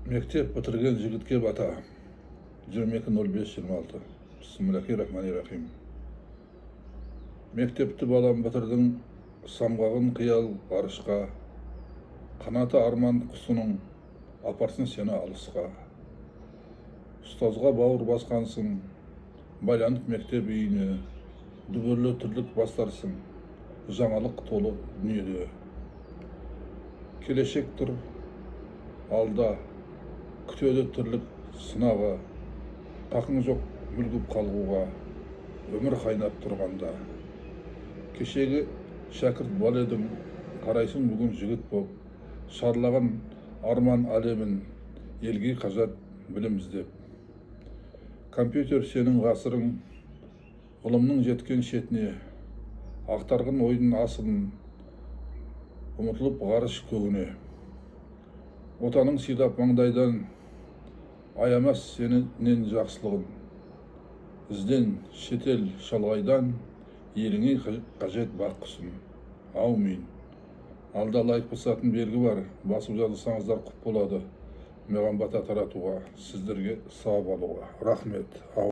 Mектep bitirilgen jigitke bata 22.05.26. Bismillahirrahmanirrahim. Mektepti balam bitirdim, samgağın qiyal arışqa, qanаты arman құсының апарсын сені алысқа. Ұстазға бауыр басқансың, байланып мектеп үйіне, дүбірлі түрлік бастарсың, жаңалық толы дүниеде. Келешек тұр алда, күтеді түрлік сынаға, тақың жоқ мүлгіп қалғуға, өмір қайнап тұрғанда. Кешегі шәкірт бал едің, қарайсың бүгін жігіт боп, шарлаған арман әлемін елге қажат білім іздеп. Компьютер сенің ғасырың, ғылымның жеткен шетіне, ақтарғын ойдың асылын, ұмытылып ғарыш көгіне. Отаның сыйлап маңдайдан, аямас сенен жақсылығын. Ізден шетел шалғайдан, еліңе қажет бақ құсын. Аумин. Алда лайк басатын белгі бар, басып жазылсаңыздар құп болады. Маған бата таратуға, сіздерге сауап алуға. Рахмет.